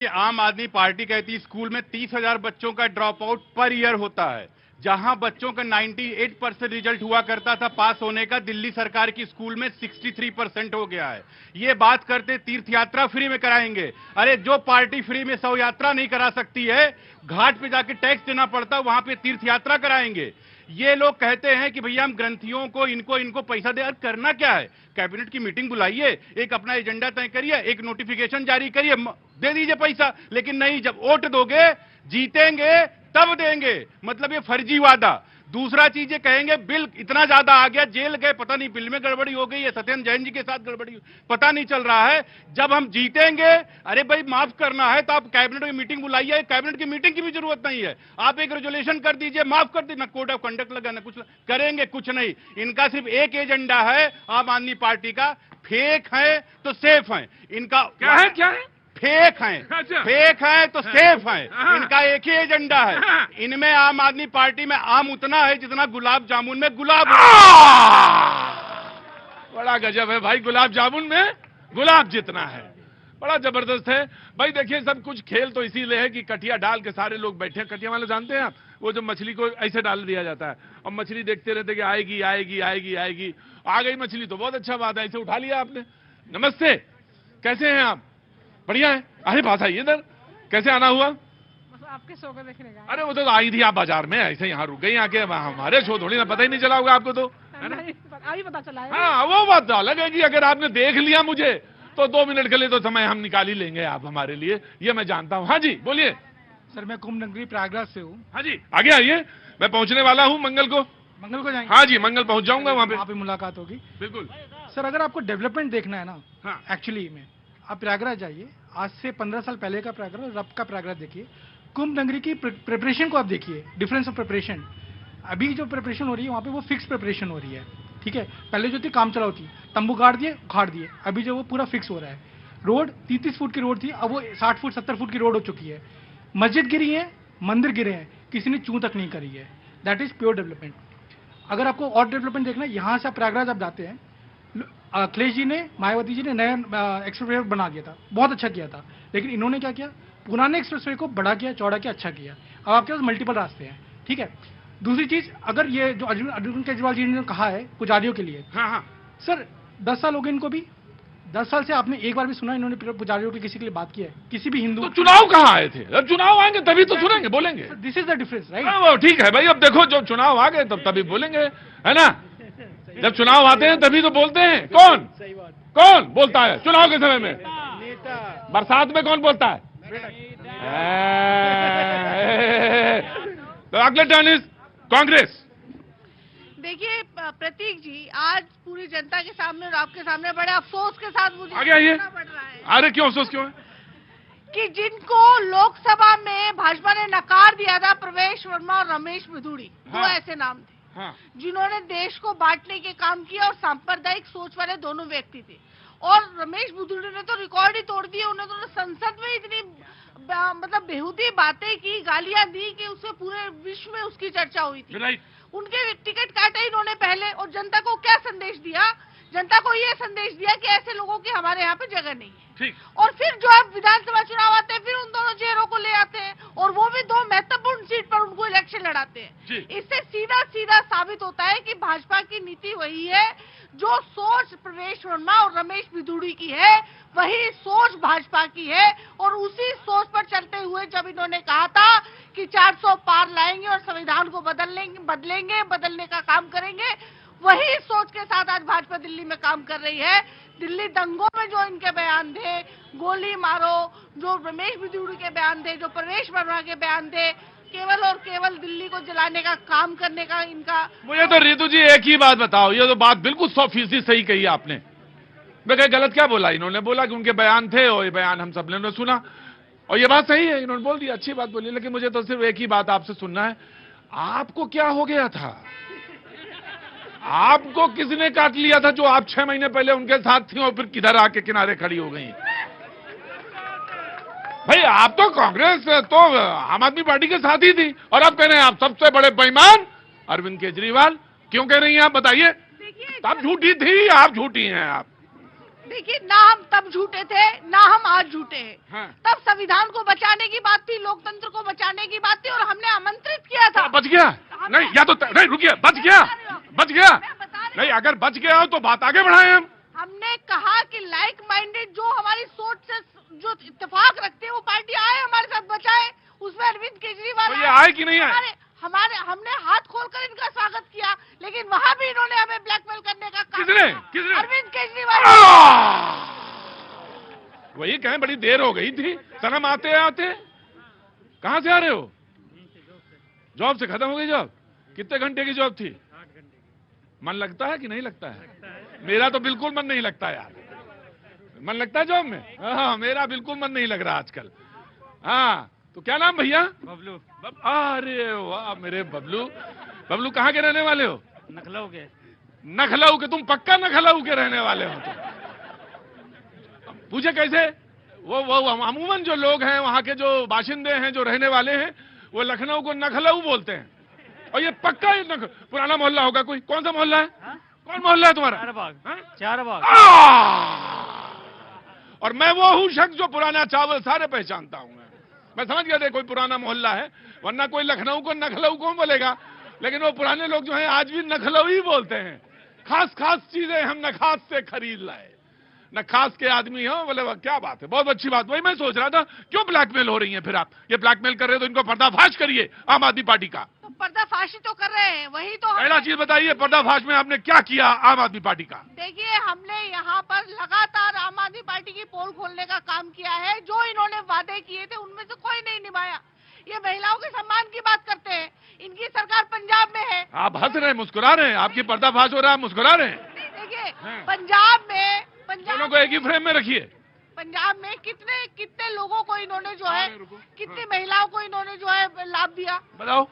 कि आम आदमी पार्टी कहती है स्कूल में 30,000 बच्चों का ड्रॉप आउट पर ईयर होता है। जहां बच्चों का 98% रिजल्ट हुआ करता था पास होने का, दिल्ली सरकार की स्कूल में 63% हो गया है। ये बात करते तीर्थ यात्रा फ्री में कराएंगे। अरे जो पार्टी फ्री में शव यात्रा नहीं करा सकती है, घाट पे जाके टैक्स देना पड़ता, वहां पे तीर्थ यात्रा कराएंगे। ये लोग कहते हैं कि भैया हम ग्रंथियों को इनको पैसा दे। अरे करना क्या है? कैबिनेट की मीटिंग बुलाइए, एक अपना एजेंडा तय करिए, एक नोटिफिकेशन जारी करिए, दे दीजिए पैसा। लेकिन नहीं, जब वोट दोगे, जीतेंगे तब देंगे, मतलब ये फर्जी वादा। दूसरा चीज ये कहेंगे बिल इतना ज्यादा आ गया, जेल गए, पता नहीं बिल में गड़बड़ी हो गई है, सत्येंद्र जैन जी के साथ गड़बड़ी पता नहीं चल रहा है। जब हम जीतेंगे, अरे भाई माफ करना है तो आप कैबिनेट की मीटिंग बुलाइए। कैबिनेट की मीटिंग की भी जरूरत नहीं है, आप एक रेजोल्यूशन कर दीजिए, माफ कर दीजिए। ना कोड ऑफ कंडक्ट लगा, ना कुछ करेंगे, कुछ नहीं। इनका सिर्फ एक एजेंडा है आम आदमी पार्टी का, फेक है तो सेफ है। इनका क्या है? फेक हैं, अच्छा। फेक हैं तो सेफ हैं। इनका एक ही एजेंडा है। इनमें आम आदमी पार्टी में आम उतना है जितना गुलाब जामुन में गुलाब। बड़ा गजब है भाई, गुलाब जामुन में गुलाब जितना है, बड़ा जबरदस्त है भाई। देखिए, सब कुछ खेल तो इसीलिए है कि कटिया डाल के सारे लोग बैठे हैं। कटिया वाले जानते हैं आप, वो जो मछली को ऐसे डाल दिया जाता है और मछली देखते रहते कि आएगी आएगी आएगी आएगी। आ गई मछली तो बहुत अच्छा बात है, ऐसे उठा लिया आपने। नमस्ते, कैसे हैं आप? बढ़िया है। अरे बात आई इधर, कैसे आना हुआ? बस आपके शो को देखने का। अरे वो तो आई थी आप बाजार में, ऐसे यहाँ रुक गई आके। हमारे शो थोड़ी ना, पता ही नहीं चला होगा आपको तो, है ना? अभी पता चला है। हाँ, वो बात तो अलग है कि अगर आपने देख लिया मुझे तो 2 मिनट के लिए तो समय हम निकाल ही लेंगे आप हमारे लिए, ये मैं जानता हूँ। हाँ जी बोलिए। सर मैं कुंभ नगरी प्रयागराज से हूँ। हाँ जी आगे आइए, मैं पहुंचने वाला हूँ मंगल को जाएंगे। हाँ जी, मंगल पहुंच जाऊंगा, वहाँ पे मुलाकात होगी। बिल्कुल। सर अगर आपको डेवलपमेंट देखना है ना, हाँ। एक्चुअली में आप प्रयागराज जाइए। आज से 15 साल पहले का प्रयागराज, अब का प्रयागराज देखिए। कुंभ नगरी की प्रिपरेशन को आप देखिए, डिफरेंस ऑफ प्रिपरेशन। अभी जो प्रिपरेशन हो रही है वहाँ पे वो फिक्स प्रिपरेशन हो रही है, ठीक है। पहले जो थी काम चलाओ थी, तंबू गाड़ दिए, उखाड़ दिए। अभी जो वो पूरा फिक्स हो रहा है। रोड 30-30 फुट की रोड थी, अब वो 60 फुट 70 फुट की रोड हो चुकी है। मस्जिद गिरी है, मंदिर गिरे हैं, किसी ने चूं तक नहीं करी है। That is pure development. अगर आपको और डेवलपमेंट देखना है, यहाँ से आप प्रयागराज आप जाते हैं, अखिलेश जी ने, मायावती जी ने नया एक्सप्रेसवे बना दिया था, बहुत अच्छा किया था। लेकिन इन्होंने क्या किया, पुराने एक्सप्रेसवे को बड़ा किया, चौड़ा किया, अच्छा किया। अब आपके पास मल्टीपल रास्ते हैं, ठीक है। दूसरी चीज, अगर ये जो अरविंद केजरीवाल जी ने कहा है पुजारियों के लिए, हाँ। सर 10 साल हो गए इनको भी। 10 साल से आपने एक बार भी सुना इन्होंने पुजारियों के किसी के लिए बात की है? किसी भी हिंदू? तो चुनाव कहाँ आए थे? अब चुनाव आएंगे तभी तो सुनेंगे, बोलेंगे। This is the difference, right? वो ठीक है भाई, अब देखो जब चुनाव आ गए तब तभी बोलेंगे, है ना? जब चुनाव आते हैं तभी तो बोलते हैं। कौन बोलता है चुनाव के समय में? बरसात में कौन बोलता है? तो अगले टर्न इज कांग्रेस। देखिए प्रतीक जी, आज पूरी जनता के सामने और आपके सामने बड़े अफसोस के साथ मुझे आगे आइए। कहना पड़ रहा है। अरे क्यों अफसोस क्यों है? कि जिनको लोकसभा में भाजपा ने नकार दिया था, प्रवेश वर्मा और रमेश बिधूड़ी, दो ऐसे नाम थे जिन्होंने देश को बांटने के काम किया और सांप्रदायिक सोच वाले दोनों व्यक्ति थे। और रमेश बिधूड़ी ने तो रिकॉर्ड ही तोड़ दिया। उन्होंने संसद में इतनी मतलब बेहूदी बातें की, गालियां दी कि उससे पूरे विश्व में उसकी चर्चा हुई थी। उनके टिकट काटे इन्होंने पहले, और जनता को क्या संदेश दिया? जनता को ये संदेश दिया कि ऐसे लोगों की हमारे यहाँ पे जगह नहीं है। और फिर जो है विधानसभा चुनाव आते हैं, फिर उन दोनों चेहरों को ले आते हैं और वो भी 2 महत्वपूर्ण सीट पर उनको इलेक्शन लड़ाते हैं। इससे सीधा साबित होता है कि भाजपा की नीति वही है, जो सोच प्रवेश वर्मा और रमेश बिधूड़ी की है वही सोच भाजपा की है। और उसी सोच पर चलते हुए जब इन्होंने कहा था कि 400 पार लाएंगे और संविधान को बदलने का काम करेंगे, वही सोच के साथ आज भाजपा दिल्ली में काम कर रही है। दिल्ली दंगों में जो इनके बयान थे, गोली मारो, जो रमेश बिधूड़ी के बयान थे, जो प्रवेश वर्मा के बयान थे, केवल और केवल दिल्ली को जलाने का काम करने का इनका। मुझे तो रितु जी एक ही बात बताओ, ये तो बात बिल्कुल 100% सही कही आपने। मैं कहीं गलत क्या बोला? इन्होंने बोला कि उनके बयान थे और ये बयान हम सब ने सुना और ये बात सही है, इन्होंने बोल दिया, अच्छी बात बोली। लेकिन मुझे तो सिर्फ एक ही बात आपसे सुनना है, आपको क्या हो गया था? आपको किसने काट लिया था जो आप 6 महीने पहले उनके साथ थी और फिर किधर आके किनारे खड़ी हो गई? भाई आप तो कांग्रेस तो आम आदमी पार्टी के साथ ही थी और अब कह रहे हैं आप सबसे बड़े बेईमान अरविंद केजरीवाल। क्यों कह रही हैं आप, बताइए? आप झूठी थी, आप झूठी हैं आप। देखिए, ना हम तब झूठे थे, ना हम आज झूठे हैं। हाँ। तब संविधान को बचाने की बात थी, लोकतंत्र को बचाने की बात थी, और हमने आमंत्रित किया था। बच गया नहीं, या तो नहीं, रुकिए, बच गया नहीं, अगर बच गया हो तो बात आगे बढ़ाएं हम। हमने कहा कि लाइक माइंडेड, जो हमारी सोच से जो इत्तेफाक रखते हैं, वो पार्टी आए हमारे साथ, बचाए। उसमें अरविंद केजरीवाल तो ये आए कि नहीं आए? हमने हाथ खोलकर इनका स्वागत किया, लेकिन वहां भी इन्होंने हमें ब्लैकमेल करने का काम किसने? किया। अरविंद केजरीवाल। वही कहें, बड़ी देर हो गई थी, सनम आते आते। कहां से आ रहे हो? जॉब से खत्म हो गई जॉब? कितने घंटे की जॉब थी? मन लगता है कि नहीं लगता है? मेरा तो बिल्कुल मन नहीं लगता यार। मन लगता है जॉब में? हाँ, मेरा बिल्कुल मन नहीं लग रहा आजकल। हाँ, तो क्या नाम भैया? बबलू। अरे वाह मेरे बबलू। बबलू कहाँ के रहने वाले हो? नखलऊ के। नखलऊ के? तुम पक्का नखलऊ के रहने वाले हो? तो पूछे कैसे? वो अमूमन जो लोग हैं वहां के, जो बाशिंदे हैं, जो रहने वाले हैं, वो लखनऊ को नखलऊ बोलते हैं। और ये पक्का पुराना मोहल्ला होगा कोई? कौन सा मोहल्ला है? हा? कौन मोहल्ला है तुम्हारा? चारबाग। और मैं वो हूँ शख्स जो पुराना चावल सारे पहचानता हूँ। मैं समझ गया था कोई पुराना मोहल्ला है, वरना कोई लखनऊ को नखलऊ कौन बोलेगा? लेकिन वो पुराने लोग जो हैं आज भी नखलऊ ही बोलते हैं। खास खास चीजें हम नखास से खरीद लाए। नखास के आदमी हो बोले, क्या बात है, बहुत अच्छी बात। वही मैं सोच रहा था, क्यों ब्लैकमेल हो रही है फिर आप? ये ब्लैकमेल कर रहे हो तो इनको पर्दाफाश करिए आम आदमी पार्टी का। तो पर्दाफाशी तो कर रहे हैं, वही तो। पहला चीज बताइए, पर्दाफाश में आपने क्या किया आम आदमी पार्टी का? देखिए, हमने यहाँ पर लगातार आम आदमी पार्टी की पोल खोलने का काम किया है। जो इन्होंने वादे किए थे उनमें से कोई नहीं निभाया। ये महिलाओं के सम्मान की बात करते हैं, इनकी सरकार पंजाब में है। आप हंस रहे हैं, मुस्कुरा रहे हैं, आपकी पर्दाफाश हो रहा है, मुस्कुरा रहे हैं। देखिए, हाँ। पंजाब दोनों को एक ही फ्रेम में रखिए। पंजाब में कितने लोगों को इन्होंने जो है, रुको। कितनी महिलाओं को इन्होंने जो है लाभ दिया? बताओ।